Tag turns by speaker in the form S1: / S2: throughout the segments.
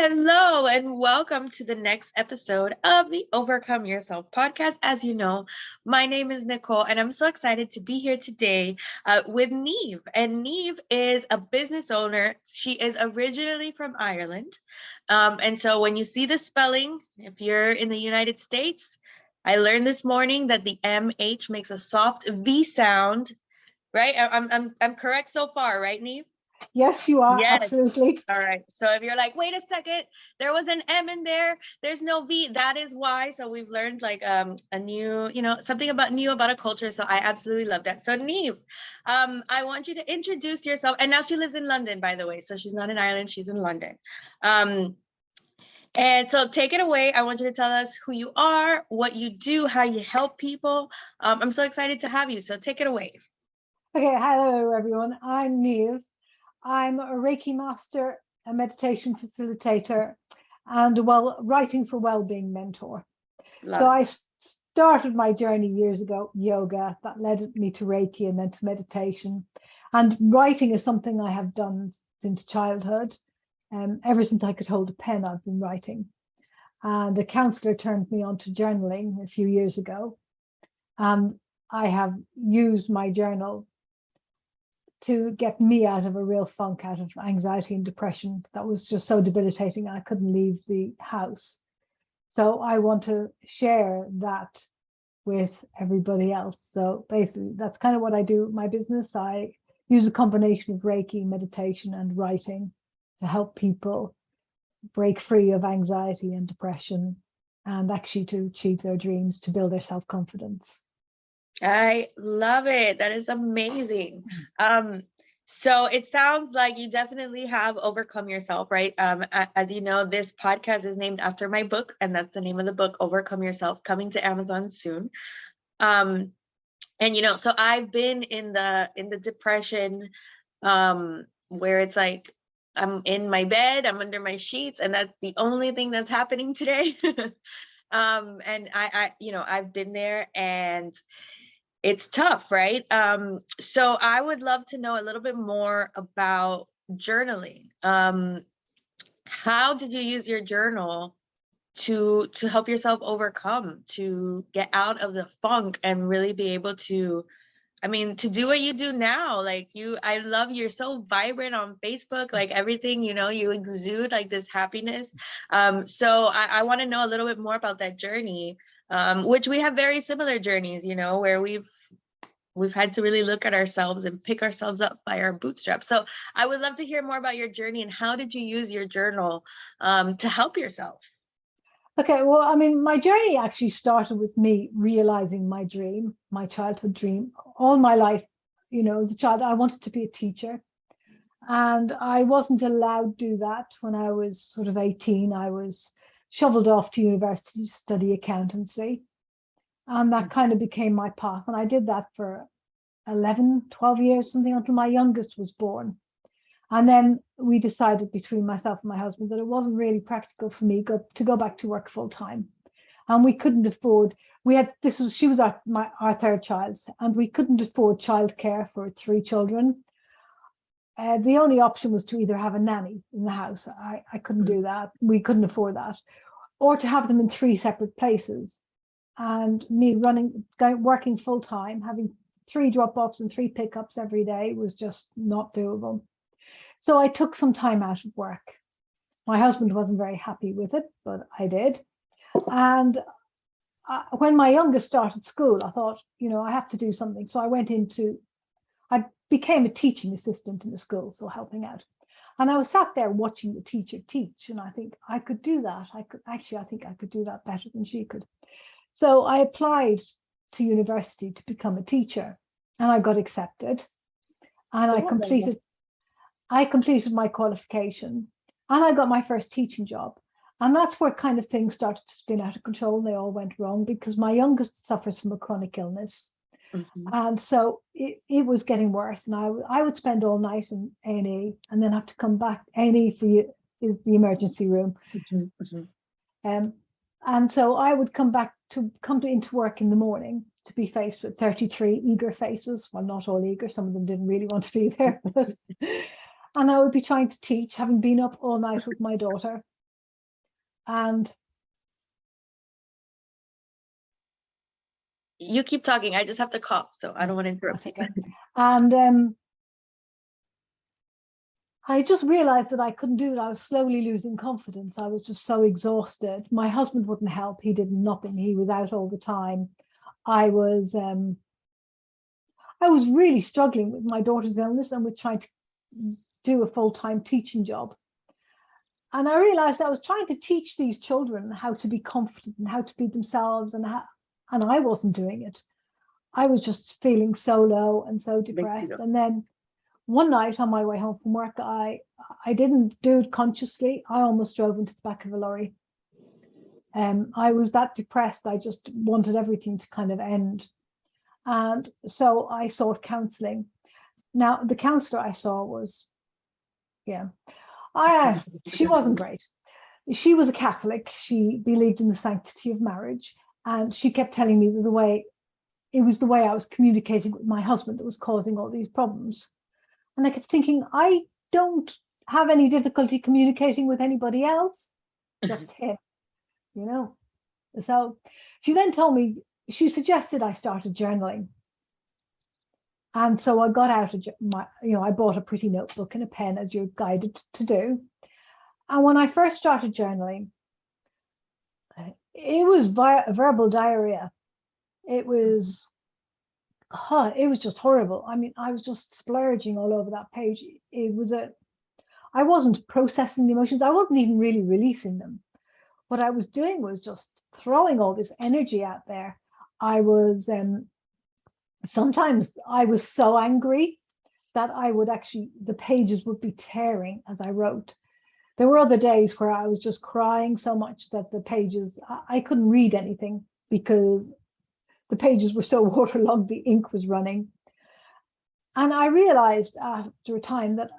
S1: Hello, and welcome to the next episode of the Overcome Yourself podcast. As you know, my name is Nicole, and I'm so excited to be here today with Niamh. And Niamh is a business owner. She is originally from Ireland. And so when you see the spelling, if you're in the United States, I learned this morning that the MH makes a soft V sound, right? I'm correct so far, right, Niamh?
S2: Yes, you are.
S1: Yes.
S2: Absolutely.
S1: All right. So if you're like, wait a second, there was an M in there, there's no V, that is why. So we've learned like a new, something new about a culture. So I absolutely love that. So Niamh, I want you to introduce yourself. And now she lives in London, by the way. So she's not in Ireland, she's in London. And so take it away. I want you to tell us who you are, what you do, how you help people. I'm so excited to have you. So take it away.
S2: Okay. Hello, everyone. I'm Niamh. I'm a Reiki master, a meditation facilitator, and a writing for well-being mentor.
S1: Love
S2: So
S1: it.
S2: I started my journey years ago, yoga, that led me to Reiki and then to meditation. And writing is something I have done since childhood. Ever since I could hold a pen, I've been writing. And a counselor turned me on to journaling a few years ago. And I have used my journal to get me out of a real funk, out of anxiety and depression that was just so debilitating. I couldn't leave the house. So I want to share that with everybody else. So basically, that's kind of what I do with my business. I use a combination of Reiki, meditation, and writing to help people break free of anxiety and depression and actually to achieve their dreams, to build their self-confidence.
S1: I love it. That is amazing. So it sounds like you definitely have overcome yourself, right? As you know, this podcast is named after my book, and that's the name of the book, Overcome Yourself, coming to Amazon soon. And so I've been in the depression, where it's like I'm in my bed, I'm under my sheets, and that's the only thing that's happening today. And I've been there, and it's tough, right? So I would love to know a little bit more about journaling. How did you use your journal to help yourself overcome, to get out of the funk and really be able to, to do what you do now? I love, you're so vibrant on Facebook, like everything, you exude like this happiness. So I want to know a little bit more about that journey, which we have very similar journeys, where we've had to really look at ourselves and pick ourselves up by our bootstraps. So I would love to hear more about your journey, and how did you use your journal to help yourself?
S2: Okay, well, my journey actually started with me realizing my dream, my childhood dream. All my life, as a child, I wanted to be a teacher. And I wasn't allowed to do that when I was sort of 18. I was shoveled off to university to study accountancy. And that kind of became my path. And I did that for 11, 12 years, something, until my youngest was born. And then we decided between myself and my husband that it wasn't really practical for me to go back to work full time. And we couldn't afford, she was our third child, and we couldn't afford childcare for 3 children. The only option was to either have a nanny in the house. I couldn't do that. We couldn't afford that. Or to have them in 3 separate places. And me working full time, having 3 drop-offs and 3 pickups every day was just not doable. So I took some time out of work. My husband wasn't very happy with it, but I did. And when my youngest started school, I thought, I have to do something. So I became a teaching assistant in the school, so helping out. And I was sat there watching the teacher teach, and I think I could do that. I think I could do that better than she could. So I applied to university to become a teacher, and I got accepted. And I completed my qualification, and I got my first teaching job. And that's where kind of things started to spin out of control, and they all went wrong because my youngest suffers from a chronic illness. Mm-hmm. And so it was getting worse, and I would spend all night in A&E and then have to come back. A&E for you is the emergency room. Mm-hmm. And so I would come into work in the morning to be faced with 33 eager faces. Well, not all eager, some of them didn't really want to be there. And I would be trying to teach, having been up all night with my daughter. And
S1: you keep talking. I just have to cough, so I don't want to interrupt you.
S2: okay. And I just realized that I couldn't do it. I was slowly losing confidence. I was just so exhausted. My husband wouldn't help. He did nothing. He was out all the time. I was really struggling with my daughter's illness and with trying to do a full-time teaching job. And I realized I was trying to teach these children how to be confident and how to be themselves, and I wasn't doing it. I was just feeling so low and so depressed. And then one night on my way home from work, I didn't do it consciously. I almost drove into the back of a lorry. I was that depressed. I just wanted everything to kind of end. And so I sought counseling. Now, the counselor I saw was, she wasn't great. She was a Catholic. She believed in the sanctity of marriage. And she kept telling me that it was the way I was communicating with my husband that was causing all these problems. And I kept thinking, I don't have any difficulty communicating with anybody else, just him, you know. So she then told me, she suggested I started journaling. And so I got out I bought a pretty notebook and a pen, as you're guided to do. And when I first started journaling, it was verbal diarrhea. It was just horrible. I mean, I was just splurging all over that page. I wasn't processing the emotions. I wasn't even really releasing them. What I was doing was just throwing all this energy out there. I was, sometimes I was so angry that the pages would be tearing as I wrote. There were other days where I was just crying so much that the pages, I couldn't read anything because the pages were so waterlogged, the ink was running. And I realized after a time that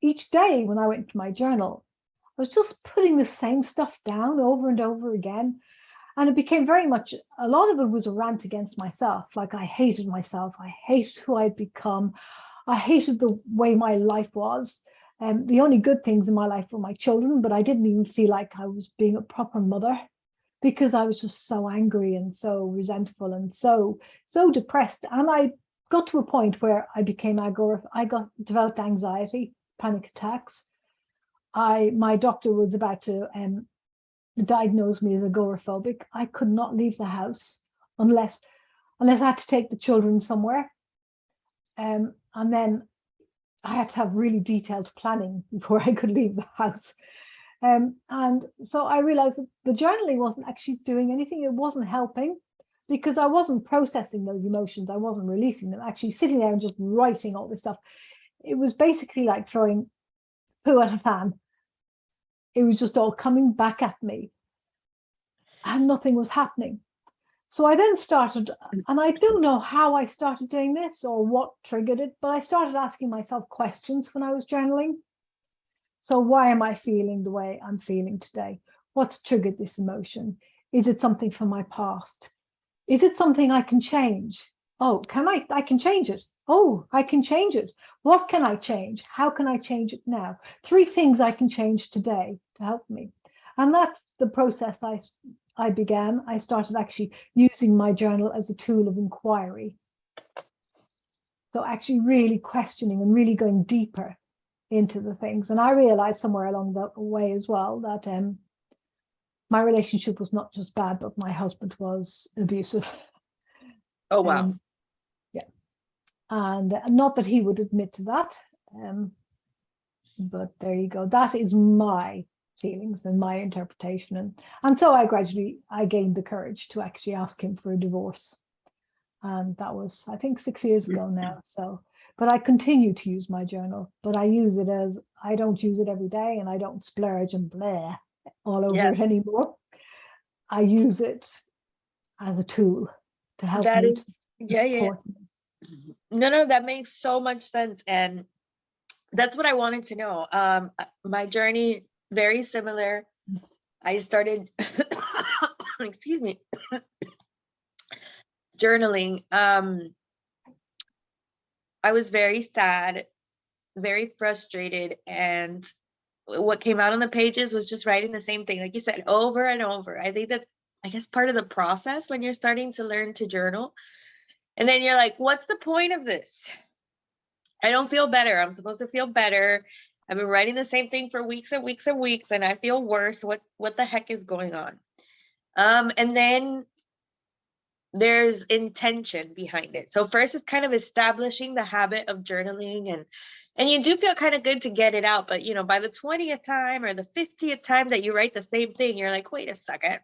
S2: each day when I went to my journal, I was just putting the same stuff down over and over again. And it became very much, a lot of it was a rant against myself. Like, I hated myself. I hated who I'd become. I hated the way my life was. The only good things in my life were my children, but I didn't even feel like I was being a proper mother because I was just so angry and so resentful and so depressed. And I got to a point where I became developed anxiety, panic attacks. My doctor was about to diagnosed me as agoraphobic. I could not leave the house unless I had to take the children somewhere. And then I had to have really detailed planning before I could leave the house. And so I realized that the journaling wasn't actually doing anything. It wasn't helping because I wasn't processing those emotions. I wasn't releasing them. Actually sitting there and just writing all this stuff. It was basically like throwing poo at a fan. It was just all coming back at me and nothing was happening. So I then started, and I don't know how I started doing this or what triggered it, but I started asking myself questions when I was journaling. So why am I feeling the way I'm feeling today? What's triggered this emotion? Is it something from my past? Is it something I can change? Oh, I can change it. Oh, I can change it. What can I change? How can I change it now? 3 things I can change today to help me. And that's the process I began. I started actually using my journal as a tool of inquiry. So actually really questioning and really going deeper into the things. And I realized somewhere along the way as well that my relationship was not just bad, but my husband was abusive.
S1: Oh, wow.
S2: Yeah. And not that he would admit to that. But there you go. That is my feelings and my interpretation. And so I gained the courage to actually ask him for a divorce. And that was, I think, 6 years ago now. So, but I continue to use my journal, but I don't use it every day, and I don't splurge and blah all over it anymore. I use it as a tool to help me.
S1: No, that makes so much sense. And that's what I wanted to know. My journey, very similar. I started, excuse me, journaling. I was very sad, very frustrated, and what came out on the pages was just writing the same thing, like you said, over and over. I think that's, I guess, part of the process when you're starting to learn to journal. And then you're like, what's the point of this? I don't feel better. I'm supposed to feel better. I've been writing the same thing for weeks and weeks and weeks, and I feel worse. What the heck is going on? And then there's intention behind it. So first it's kind of establishing the habit of journaling, and you do feel kind of good to get it out, but you know, by the 20th time or the 50th time that you write the same thing, you're like, wait a second.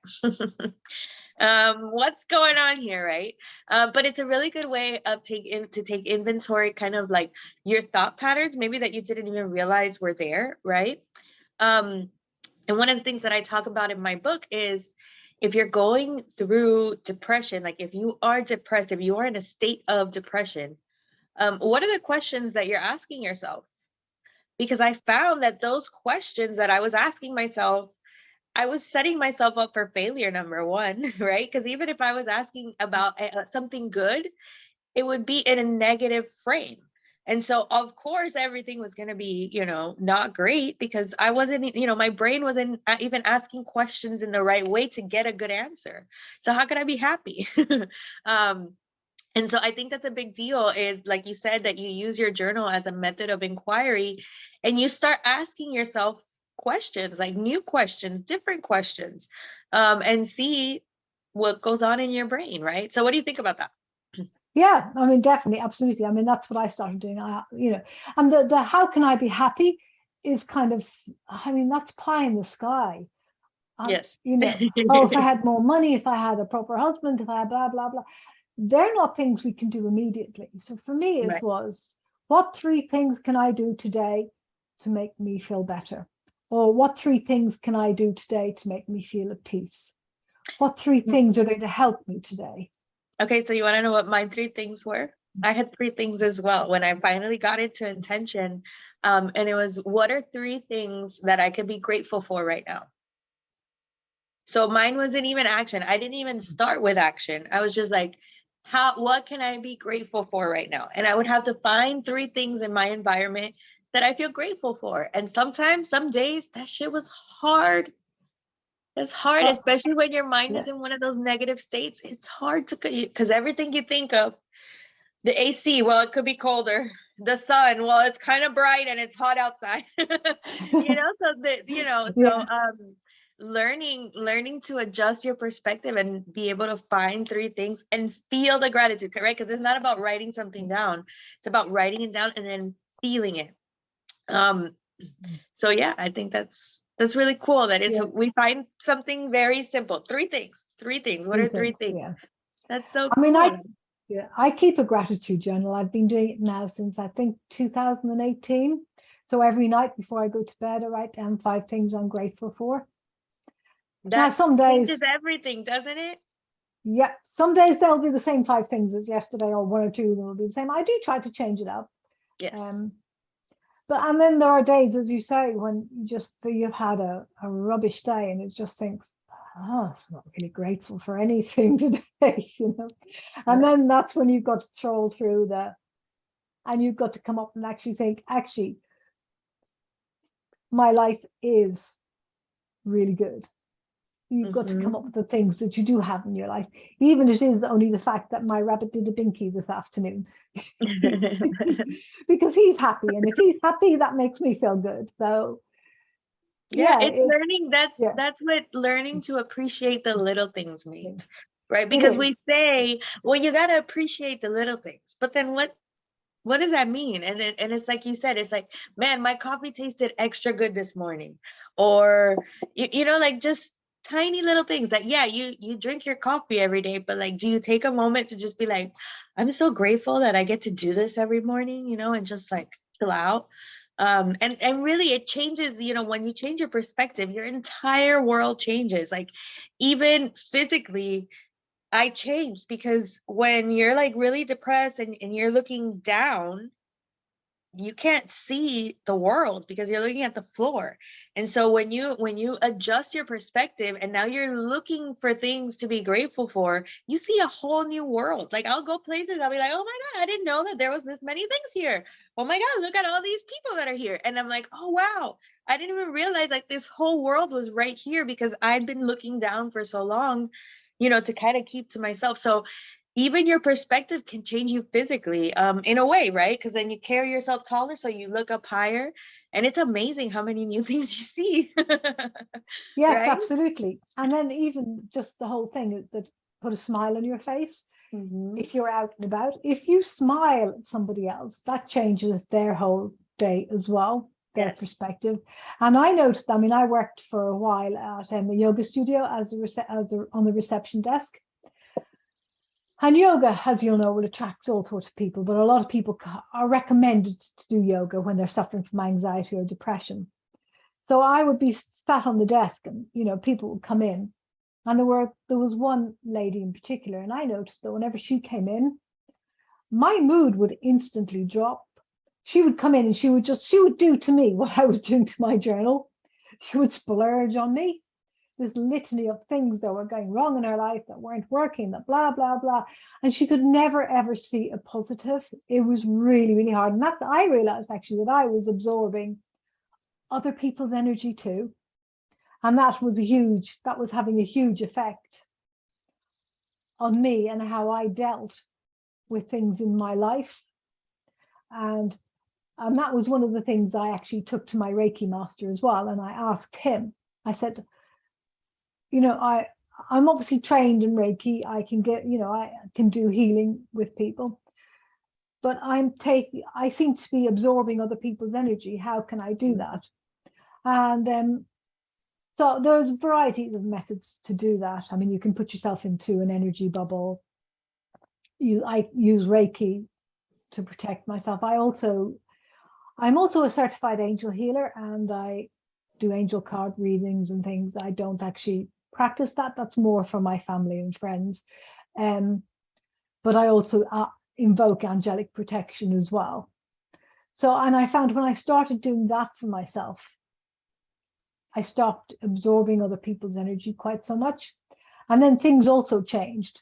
S1: What's going on here, right? But it's a really good way of take inventory, kind of like your thought patterns, maybe that you didn't even realize were there, right? And one of the things that I talk about in my book is, if you're going through depression, like if you are depressed, if you are in a state of depression, what are the questions that you're asking yourself? Because I found that those questions that I was asking myself, I was setting myself up for failure, number one, right? Because even if I was asking about something good, it would be in a negative frame. And so, of course, everything was going to be, you know, not great, because I wasn't, you know, my brain wasn't even asking questions in the right way to get a good answer. So how could I be happy? And so I think that's a big deal, is like you said, that you use your journal as a method of inquiry, and you start asking yourself questions, like new questions, different questions, and see what goes on in your brain, right? So what do you think about that?
S2: Yeah, I mean, definitely, absolutely. I mean, that's what I started doing. You know, and the how can I be happy is kind of, I mean, that's pie in the sky.
S1: Yes.
S2: You know, oh, if I had more money, if I had a proper husband, if I had blah, blah, blah. They're not things we can do immediately. So for me, it
S1: Right.
S2: was, what 3 things can I do today to make me feel better? Or what 3 things can I do today to make me feel at peace? What 3 things are going to help me today?
S1: Okay, so you want to know what my 3 things were? I had 3 things as well when I finally got into intention. And it was, what are 3 things that I could be grateful for right now? So mine wasn't even action. I didn't even start with action. I was just like, what can I be grateful for right now? And I would have to find 3 things in my environment that I feel grateful for. And sometimes, some days, that shit was hard. It's hard,
S2: Oh,
S1: especially when your mind
S2: yeah.
S1: is in one of those negative states. It's hard to, because everything you think of, the AC, well, it could be colder. The sun, well, it's kind of bright and it's hot outside.
S2: Yeah.
S1: Learning to adjust your perspective and be able to find 3 things and feel the gratitude, right? Because it's not about writing something down. It's about writing it down and then feeling it. So yeah, I think that's really cool that
S2: Yeah.
S1: we find something very simple. 3 things. 3 things. What
S2: 3
S1: are 3
S2: things.
S1: things?
S2: Yeah.
S1: That's so
S2: I mean,
S1: cool.
S2: I keep a gratitude journal. I've been doing it now since, I think, 2018. So every night before I go to bed, I write down 5 things I'm grateful for. Now,
S1: That
S2: some
S1: changes
S2: days,
S1: everything, doesn't it?
S2: yeah, some days they'll be the same 5 things as yesterday, or 1 or 2 will be the same. I do try to change it up.
S1: Yes.
S2: But and then there are days, as you say, when you've had a rubbish day, and it just thinks, oh, I'm not really grateful for anything today, you know. And then that's when you've got to troll through and you've got to come up and actually think, actually, my life is really good. You've got to come up with the things that you do have in your life, even if it is only the fact that my rabbit did a binky this afternoon. Because he's happy, and if he's happy, that makes me feel good. So
S1: Yeah, it's learning.
S2: yeah,
S1: That's what learning to appreciate the little things means, right?
S2: it
S1: Because
S2: is.
S1: we say, well, you got to appreciate the little things, but then what does that mean? And it's like you said, it's like, man, my coffee tasted extra good this morning, or like just tiny little things that, yeah, you drink your coffee every day, but like, do you take a moment to just be like, I'm so grateful that I get to do this every morning, and just like chill out. And really it changes, when you change your perspective, your entire world changes. Like, even physically, I changed, because when you're like really depressed and you're looking down, you can't see the world because you're looking at the floor. And so when you adjust your perspective and now you're looking for things to be grateful for, you see a whole new world. Like I'll go places, I'll be like, oh my God, I didn't know that there was this many things here. Oh my God, look at all these people that are here. And I'm like, oh wow, I didn't even realize like this whole world was right here because I'd been looking down for so long, to kind of keep to myself. So even your perspective can change you physically, in a way, right? Because then you carry yourself taller, so you look up higher, and it's amazing how many new things you see.
S2: Yes,
S1: Right?
S2: absolutely. And then even just the whole thing that put a smile on your face.
S1: Mm-hmm.
S2: If you're out and about, if you smile at somebody else, that changes their whole day as well, their
S1: Yes.
S2: perspective. And I noticed, I mean, I worked for a while at a yoga studio as on the reception desk. And yoga, as you'll know, it attracts all sorts of people, but a lot of people are recommended to do yoga when they're suffering from anxiety or depression. So I would be sat on the desk and, people would come in. And there was one lady in particular, and I noticed that whenever she came in, my mood would instantly drop. She would come in and she would do to me what I was doing to my journal. She would splurge on me, this litany of things that were going wrong in her life, that weren't working, that blah, blah, blah. And she could never, ever see a positive. It was really, really hard. And that I realized actually that I was absorbing other people's energy too. And that was having a huge effect on me and how I dealt with things in my life. And that was one of the things I actually took to my Reiki master as well. And I asked him, I said, I'm obviously trained in Reiki. I can I can do healing with people, but I seem to be absorbing other people's energy. How can I do that? And so there's varieties of methods to do that. I mean, you can put yourself into an energy bubble. I use Reiki to protect myself. I'm also a certified angel healer, and I do angel card readings and things. I don't actually practice that. That's more for my family and friends. But I also invoke angelic protection as well. So, and I found when I started doing that for myself, I stopped absorbing other people's energy quite so much. And then things also changed.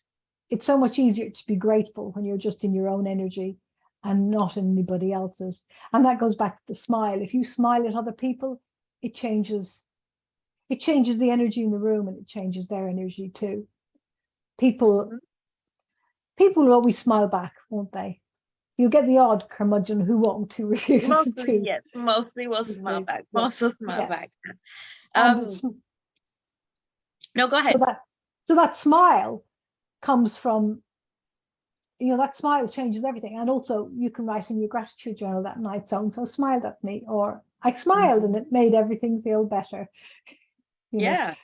S2: It's so much easier to be grateful when you're just in your own energy and not in anybody else's. And that goes back to the smile. If you smile at other people, it changes the energy in the room, and it changes their energy too. People will always smile back, won't they? You'll get the odd curmudgeon who won't, who refuses
S1: Mostly,
S2: to.
S1: yes. Mostly will smile back.
S2: Yeah.
S1: Most will smile
S2: Yeah.
S1: back.
S2: And
S1: No, go ahead.
S2: so that smile comes from, that smile changes everything. And also you can write in your gratitude journal that night, so smiled at me, or I smiled and it made everything feel better.
S1: Yeah.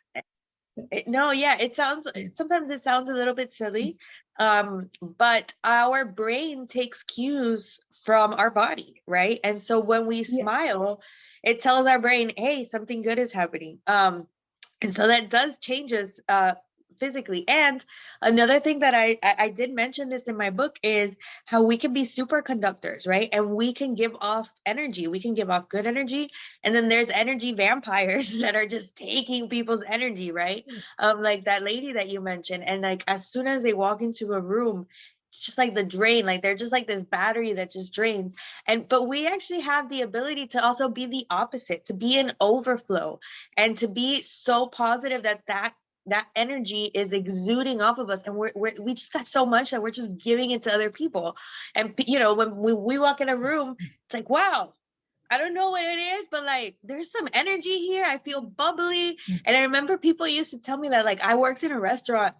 S1: Sometimes it sounds a little bit silly, but our brain takes cues from our body, right? And so when we smile, it tells our brain, hey, something good is happening. And so that does change us physically. And another thing that I did mention this in my book is how we can be superconductors, right? And we can give off energy. We can give off good energy. And then there's energy vampires that are just taking people's energy, right? Like that lady that you mentioned. And like as soon as they walk into a room, it's just like the drain, like they're just like this battery that just drains. But we actually have the ability to also be the opposite, to be an overflow, and to be so positive that energy is exuding off of us, and we just got so much that we're just giving it to other people. And when we walk in a room, it's like, wow, I don't know what it is, but like there's some energy here. I feel bubbly. And I remember people used to tell me that, like, I worked in a restaurant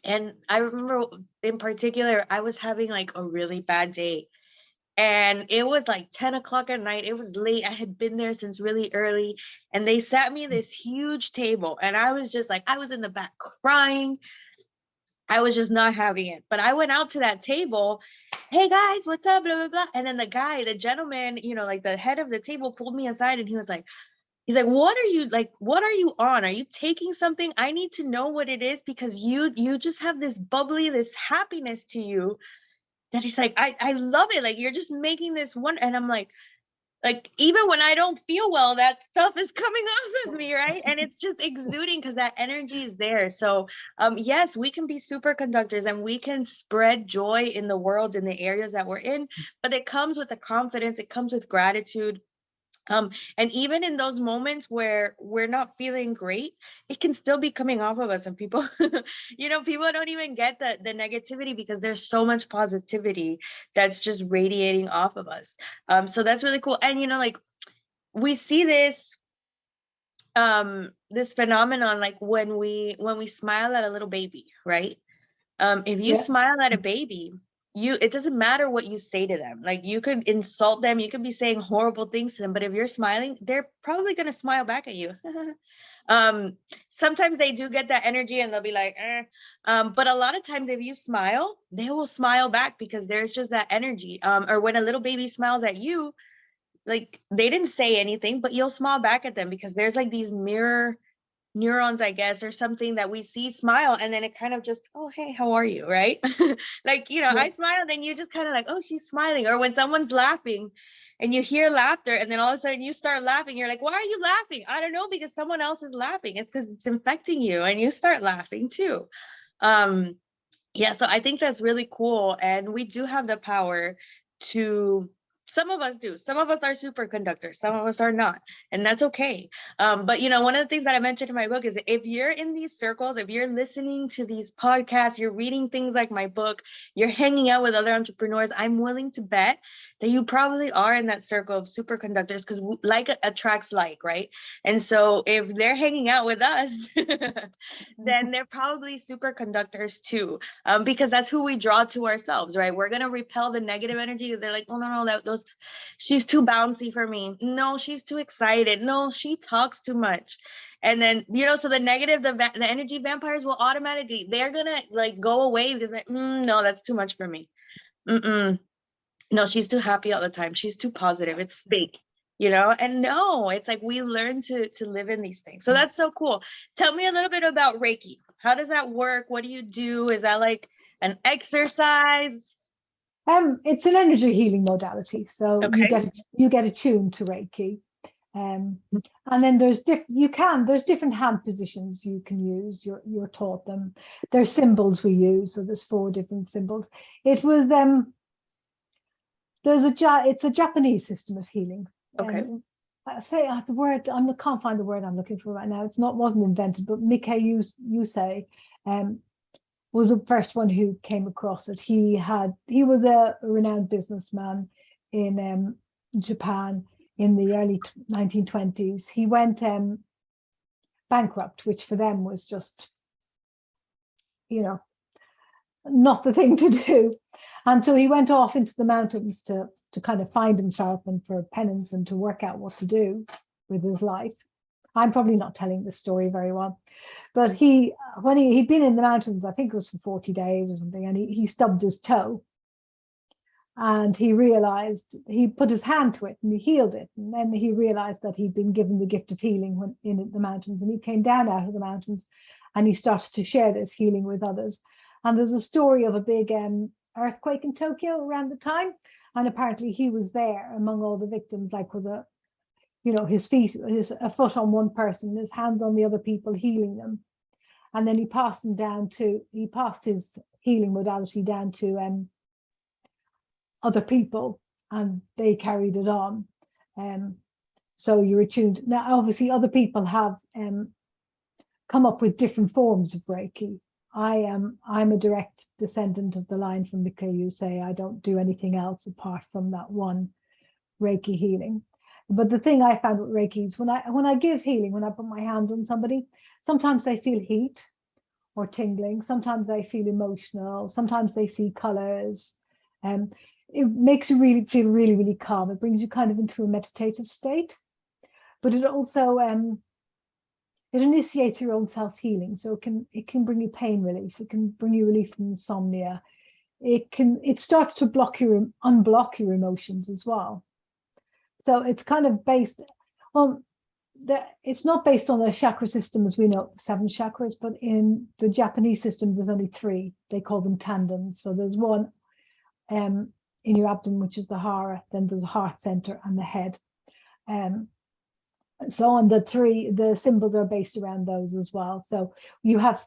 S1: and I remember in particular I was having like a really bad day. And it was like 10 o'clock at night. It was late. I had been there since really early. And they sat me this huge table. And I was just like, I was in the back crying. I was just not having it. But I went out to that table. Hey guys, what's up? Blah, blah, blah. And then the gentleman, like the head of the table pulled me aside and he's like, what are you on? Are you taking something? I need to know what it is, because you just have this bubbly, this happiness to you that he's like, I love it. Like, you're just making this one. And I'm like, even when I don't feel well, that stuff is coming off of me, right? And it's just exuding because that energy is there. So yes, we can be superconductors and we can spread joy in the world, in the areas that we're in, but it comes with the confidence, it comes with gratitude. And even in those moments where we're not feeling great, it can still be coming off of us. And people, people don't even get the negativity because there's so much positivity that's just radiating off of us. So that's really cool. And, like, we see this phenomenon, like when we smile at a little baby, right? If you smile at a baby, it doesn't matter what you say to them. Like, you could insult them, you could be saying horrible things to them, but if you're smiling, they're probably going to smile back at you. Sometimes they do get that energy and they'll be like, but a lot of times if you smile, they will smile back because there's just that energy. Or when a little baby smiles at you, like, they didn't say anything, but you'll smile back at them because there's like these mirror neurons, I guess, or something that we see smile, and then it kind of just, oh, hey, how are you, right? Like, I smile, then you just kind of like, oh, she's smiling. Or when someone's laughing and you hear laughter and then all of a sudden you start laughing, you're like, why are you laughing? I don't know, because someone else is laughing. It's because it's infecting you and you start laughing too. Yeah, so I think that's really cool. And we do have the power to, some of us do. Some of us are superconductors. Some of us are not. And that's okay. But, one of the things that I mentioned in my book is if you're in these circles, if you're listening to these podcasts, you're reading things like my book, you're hanging out with other entrepreneurs, I'm willing to bet that you probably are in that circle of superconductors, because like attracts like, right? And so if they're hanging out with us, then they're probably superconductors too, because that's who we draw to ourselves, right? We're going to repel the negative energy. They're like, oh, no, she's too bouncy for me. No, she's too excited. No, she talks too much. And then, so the negative, the energy vampires will automatically, they're going to like go away because no, that's too much for me. No, she's too happy all the time. She's too positive. It's fake, and no, it's like we learn to live in these things. So that's so cool. Tell me a little bit about Reiki. How does that work? What do you do? Is that like an exercise?
S2: It's an energy healing modality. So
S1: Okay.
S2: you get attuned to Reiki. And then there's different hand positions you can use. You're taught them. There's symbols we use. So there's 4 different symbols. It was it's a Japanese system of healing.
S1: Okay.
S2: I say the word, I can't find the word I'm looking for right now. Wasn't invented, but Mikei Yusei was the first one who came across it. He was a renowned businessman in Japan in the early 1920s. He went bankrupt, which for them was just, not the thing to do. And so he went off into the mountains to kind of find himself and for penance and to work out what to do with his life. I'm probably not telling this story very well, but when he'd been in the mountains, I think it was for 40 days or something, and he stubbed his toe. And he realized, he put his hand to it and he healed it. And then he realized that he'd been given the gift of healing when in the mountains. And he came down out of the mountains and he started to share this healing with others. And there's a story of a big earthquake in Tokyo around the time. And apparently he was there among all the victims, like with a foot on one person, his hands on the other people, healing them. And then he passed his healing modality down to other people, and they carried it on. So you're attuned. Now, obviously, other people have come up with different forms of Reiki. I'm a direct descendant of the line from Mikei Yusei. I don't do anything else apart from that one Reiki healing. But the thing I found with Reiki is when I give healing, when I put my hands on somebody, sometimes they feel heat or tingling. Sometimes they feel emotional. Sometimes they see colors. It makes you really feel really, really calm. It brings you kind of into a meditative state. But it also it initiates your own self-healing. So it can bring you pain relief. It can bring you relief from insomnia. It starts to unblock your emotions as well. So it's kind of based on it's not based on the chakra system as we know, 7 chakras, but in the Japanese system, there's only 3. They call them tandons. So there's one in your abdomen, which is the hara, then there's a heart center and the head. So on the symbols are based around those as well. So you have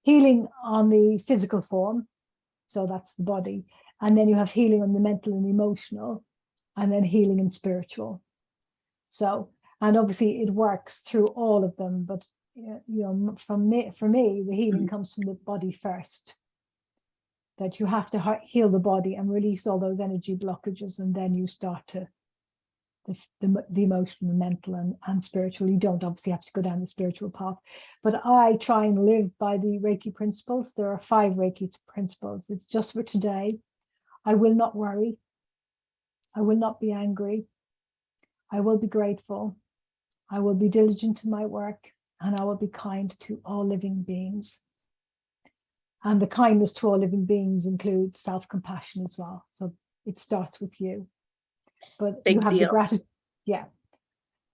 S2: healing on the physical form, so that's the body, and then you have healing on the mental and emotional, and then healing and spiritual. So, and obviously it works through all of them, but you know, for me, the healing comes from the body first. That you have to heal the body and release all those energy blockages, and then you start to the emotional, mental, and spiritual. You don't obviously have to go down the spiritual path, but I try and live by the Reiki principles. There are 5 Reiki principles. It's just for today. I will not worry. I will not be angry. I will be grateful. I will be diligent in my work, and I will be kind to all living beings. And the kindness to all living beings includes self-compassion as well. So it starts with you. But
S1: Big
S2: you have
S1: deal.
S2: the gratitude, yeah.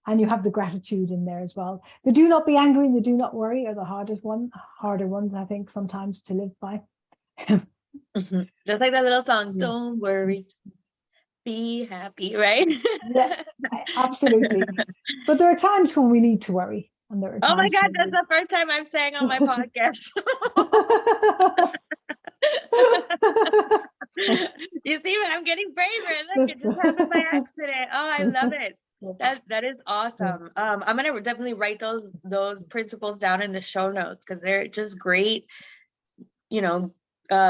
S2: And you have the gratitude in there as well. The do not be angry and the do not worry are the harder ones, I think, sometimes to live by.
S1: Just like that little song,
S2: Yeah.
S1: don't worry, be happy, right?
S2: Yeah, absolutely. But there are times when we need to worry. And there are
S1: Oh my
S2: times
S1: God,
S2: when
S1: that's the first time I'm saying on my podcast. You see, I'm getting braver. Look, it just happened by accident. Oh, I love it. That is awesome. I'm gonna definitely write those principles down in the show notes, because they're just great, you know,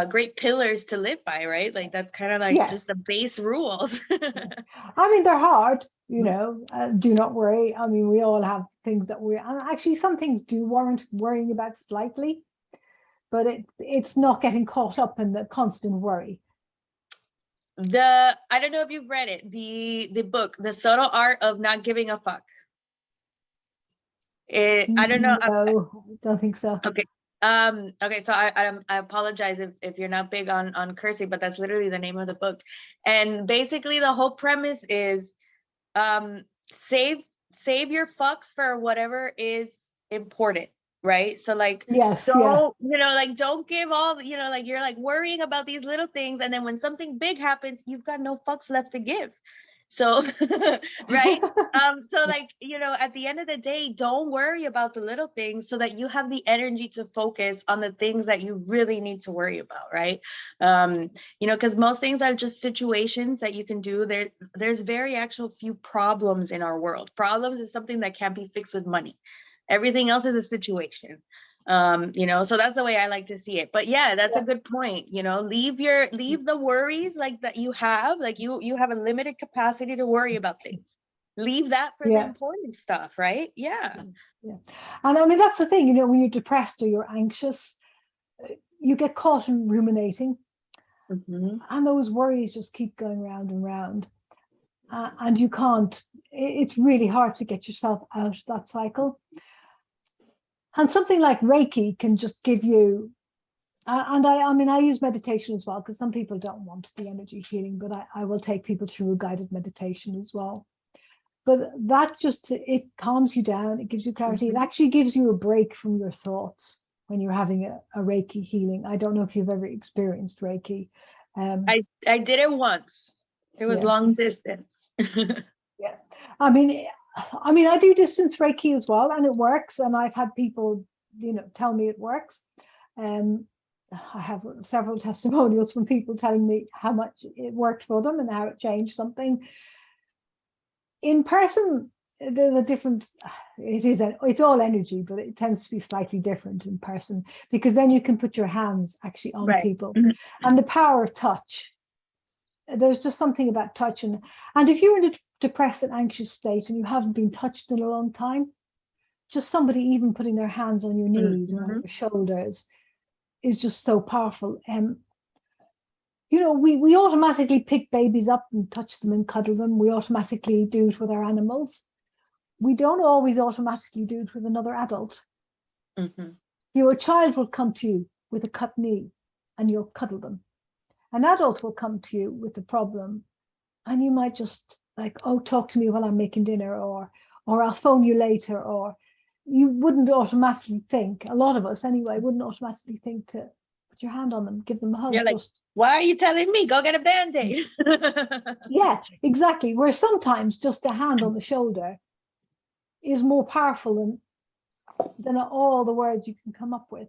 S1: great pillars to live by, right? Like that's kind of like just the base rules.
S2: I mean, they're hard, you know, do not worry. I mean, we all have things that and actually some things do warrant worrying about slightly, but it's not getting caught up in the constant worry.
S1: I don't know if you've read it, the book, The Subtle Art of Not Giving a Fuck. I don't know.
S2: No, I don't think so.
S1: Okay. Okay, so I apologize if you're not big on cursing, but that's literally the name of the book. And basically the whole premise is save your fucks for whatever is important, right? So like, don't, you know, like don't give all, you know, like you're like worrying about these little things, and then when something big happens, you've got no fucks left to give. So right. So like, you know, at the end of the day, don't worry about the little things, so that you have the energy to focus on the things that you really need to worry about, right? You know, because most things are just situations that you can do. There's very actual few problems in our world. Problems is something that can't be fixed with money. Everything else is a situation. You know, so that's the way I like to see it. But yeah, that's a good point. You know, leave the worries like that you have, like you have a limited capacity to worry about things. Leave that for the important stuff, right? Yeah.
S2: And I mean, that's the thing, you know, when you're depressed or you're anxious, you get caught in ruminating, and those worries just keep going round and round, and you can't, it's really hard to get yourself out of that cycle. And something like Reiki can just give you, and I mean, I use meditation as well, because some people don't want the energy healing, but I will take people through a guided meditation as well. But that just, it calms you down, it gives you clarity. It actually gives you a break from your thoughts when you're having a Reiki healing. I don't know if you've ever experienced Reiki.
S1: I did it once. It was long distance.
S2: I mean, I do distance Reiki as well, and it works. And I've had people, you know, tell me it works. I have several testimonials from people telling me how much it worked for them and how it changed something. In person, there's a different, it's all energy, but it tends to be slightly different in person, because then you can put your hands actually on people. And the power of touch. There's just something about touch. And if you're in a depressed and anxious state and you haven't been touched in a long time, just somebody even putting their hands on your knees or on your shoulders is just so powerful. You know, we automatically pick babies up and touch them and cuddle them. We automatically do it with our animals. We don't always automatically do it with another adult. Your child will come to you with a cut knee and you'll cuddle them. An adult will come to you with a problem and you might just like, oh, talk to me while I'm making dinner, or I'll phone you later, or you wouldn't automatically think, a lot of us anyway, wouldn't automatically think to put your hand on them, give them a hug.
S1: You're like,
S2: Just,
S1: why are you telling me? Go get a Band-Aid.
S2: yeah, exactly. Where sometimes just a hand on the shoulder is more powerful than all the words you can come up with.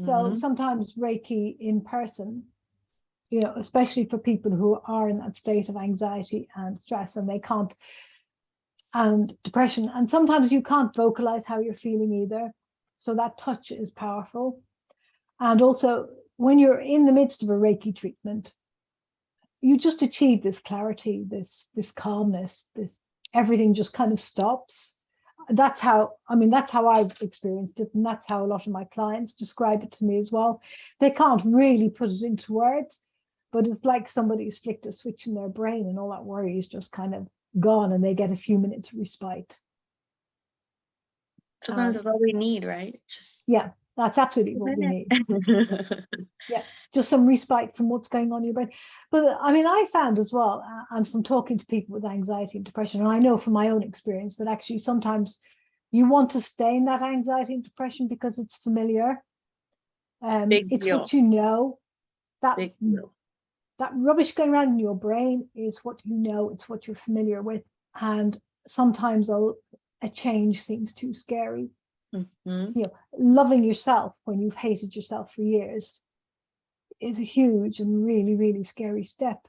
S2: So sometimes Reiki in person, you know, especially for people who are in that state of anxiety and stress and they can't, and depression, and sometimes you can't vocalize how you're feeling either. So that touch is powerful. And also when you're in the midst of a Reiki treatment, you just achieve this clarity, this calmness, this everything just kind of stops. That's how I've experienced it, and that's how a lot of my clients describe it to me as well. They can't really put it into words, but it's like somebody's flicked a switch in their brain and all that worry is just kind of gone and they get a few minutes respite.
S1: Sometimes that's all we need, right? Just
S2: yeah, that's absolutely what we need. Yeah, just some respite from what's going on in your brain. But I mean, I found as well, and from talking to people with anxiety and depression, and I know from my own experience that actually sometimes you want to stay in that anxiety and depression because it's familiar. It's
S1: deal.
S2: what you know.
S1: Big deal.
S2: That rubbish going around in your brain is what you know. It's what you're familiar with, and sometimes a change seems too scary. You know, loving yourself when you've hated yourself for years is a huge and really, really scary step.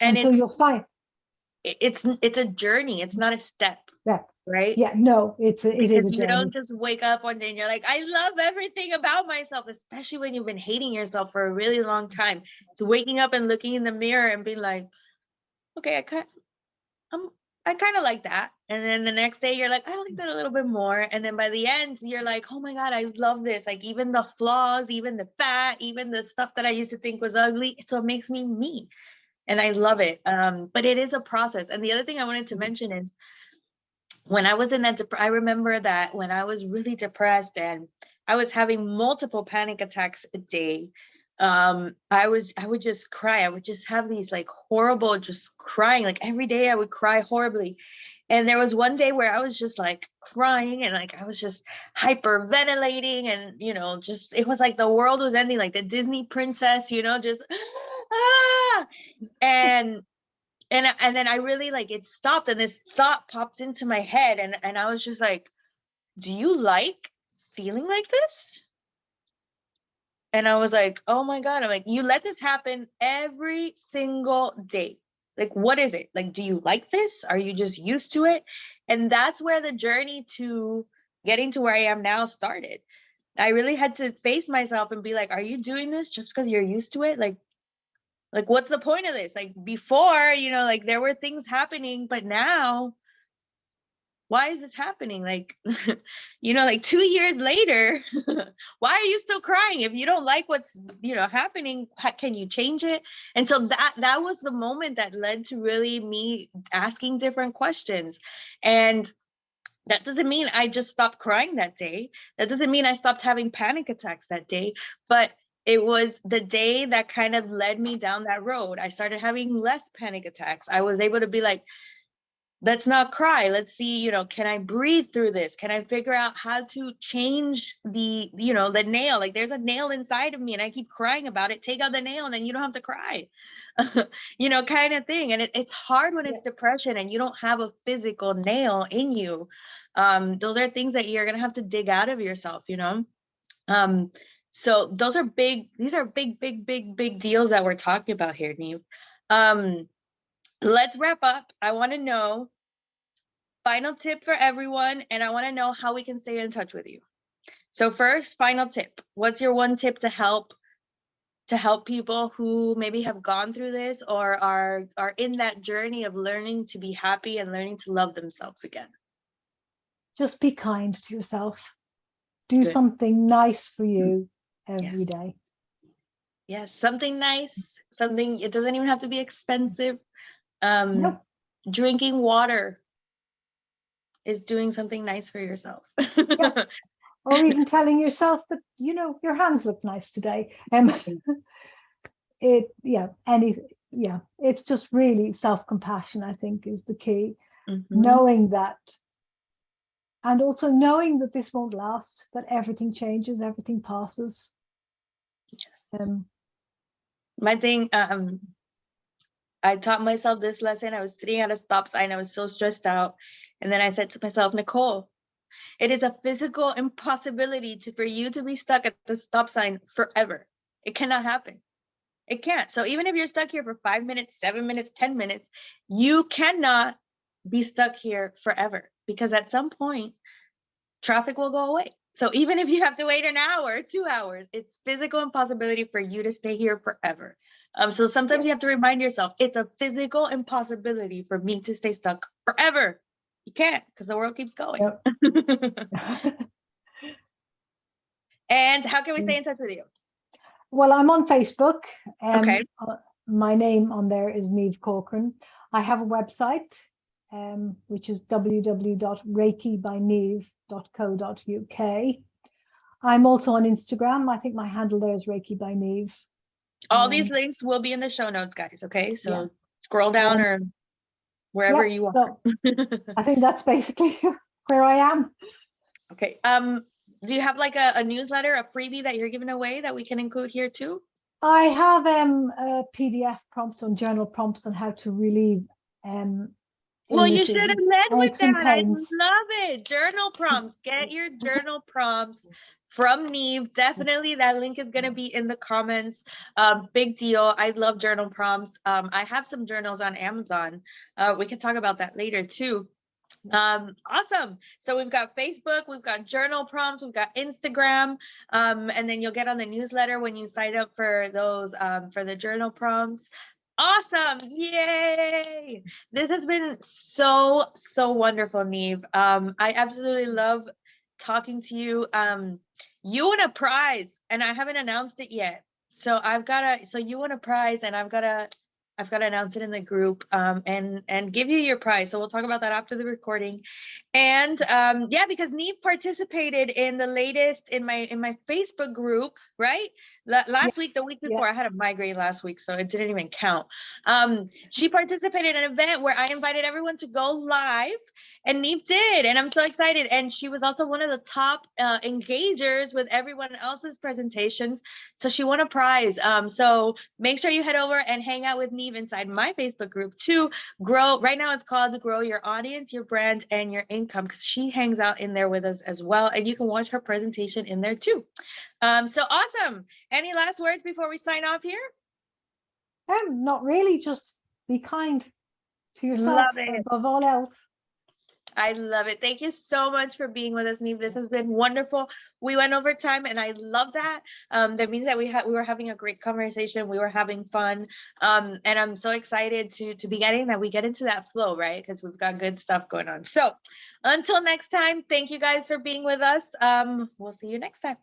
S2: And so you'll find
S1: it's a journey. It's not a step.
S2: Yeah.
S1: Right.
S2: Yeah. No, it is a journey.
S1: You don't just wake up one day and you're like, I love everything about myself, especially when you've been hating yourself for a really long time. It's waking up and looking in the mirror and being like, okay, I kind of like that. And then the next day you're like, I like that a little bit more. And then by the end, you're like, oh my God, I love this. Like even the flaws, even the fat, even the stuff that I used to think was ugly. It's what makes me me. And I love it. But it is a process. And the other thing I wanted to mention is when I was in that, I remember that when I was really depressed and I was having multiple panic attacks a day, I would just cry. I would just have these like horrible, just crying, like every day I would cry horribly. And there was one day where I was just like crying and like I was just hyperventilating and, you know, just it was like the world was ending, like the Disney princess, you know, just ah. And then I really like it stopped and this thought popped into my head and I was just like, do you like feeling like this? And I was like, oh my God. I'm like, you let this happen every single day. Like, what is it? Like, do you like this? Are you just used to it? And that's where the journey to getting to where I am now started. I really had to face myself and be like, are you doing this just because you're used to it? Like, what's the point of this? Like before, you know, like there were things happening, but now why is this happening? Like, you know, like 2 years later, why are you still crying? If you don't like what's, you know, happening, can you change it? And so that was the moment that led to really me asking different questions. And that doesn't mean I just stopped crying that day. That doesn't mean I stopped having panic attacks that day, but it was the day that kind of led me down that road. I started having less panic attacks. I was able to be like, let's not cry. Let's see, you know, can I breathe through this? Can I figure out how to change the, you know, the nail? Like there's a nail inside of me and I keep crying about it. Take out the nail and then you don't have to cry, you know, kind of thing. And it's hard when it's depression and you don't have a physical nail in you. Those are things that you're going to have to dig out of yourself, you know? So these are big, big deals that we're talking about here, Niamh. Let's wrap up. I want to know, final tip for everyone, and I want to know how we can stay in touch with you. So first, final tip. What's your one tip to help people who maybe have gone through this or are in that journey of learning to be happy and learning to love themselves again?
S2: Just be kind to yourself. Do something nice for you every day.
S1: Yes, something nice, something, it doesn't even have to be expensive.
S2: Nope.
S1: Drinking water is doing something nice for yourself.
S2: Yeah. Or even telling yourself that, you know, your hands look nice today. It's just really self-compassion, I think, is the key. Knowing that, and also knowing that this won't last, that everything changes, everything passes.
S1: Yes. My thing, I taught myself this lesson. I was sitting at a stop sign. I was so stressed out. And then I said to myself, Nicole, it is a physical impossibility for you to be stuck at the stop sign forever. It cannot happen. It can't. So even if you're stuck here for 5 minutes, 7 minutes, 10 minutes, you cannot be stuck here forever, because at some point, traffic will go away. So even if you have to wait an hour, 2 hours, it's physical impossibility for you to stay here forever. So sometimes you have to remind yourself, it's a physical impossibility for me to stay stuck forever. You can't, because the world keeps going.
S2: Yep.
S1: And how can we stay in touch with you?
S2: Well, I'm on Facebook.
S1: Okay.
S2: My name on there is Niamh Corcoran. I have a website, which is www.reikibyniamh.co.uk. I'm also on Instagram. I think my handle there is Reiki by Niamh.
S1: All these links will be in the show notes, guys. Okay, so
S2: yeah.
S1: Scroll down or wherever you are.
S2: So I think that's basically where I am.
S1: Okay. Do you have like a newsletter, a freebie that you're giving away that we can include here too?
S2: I have a PDF prompt on journal prompts on how to relieve
S1: well, you should have led with that. I love it. Journal prompts. Get your journal prompts from Niamh. Definitely that link is going to be in the comments. Big deal. I love journal prompts. I have some journals on Amazon. We can talk about that later too. Awesome. So we've got Facebook, we've got journal prompts, we've got Instagram, and then you'll get on the newsletter when you sign up for those, for the journal prompts. Awesome. Yay. This has been so wonderful, Niamh. I absolutely love talking to you. You won a prize and I haven't announced it yet. So you won a prize and I've got to announce it in the group, and give you your prize. So we'll talk about that after the recording. And yeah, because Niamh participated in the latest in my Facebook group, right? Last week, the week before, I had a migraine last week, so it didn't even count. She participated in an event where I invited everyone to go live, and Niamh did, and I'm so excited. And she was also one of the top engagers with everyone else's presentations, so she won a prize. So make sure you head over and hang out with Niamh inside my Facebook group to grow. Right now it's called Grow Your Audience, Your Brand, and Your Income, because she hangs out in there with us as well, and you can watch her presentation in there too. So awesome. Any last words before we sign off here?
S2: Not really, just be kind to yourself above all else.
S1: I love it. Thank you so much for being with us, Niamh. This has been wonderful. We went over time and I love that. That means that we were having a great conversation. We were having fun. And I'm so excited to be getting that we get into that flow, right? Because we've got good stuff going on. So until next time, thank you guys for being with us. We'll see you next time.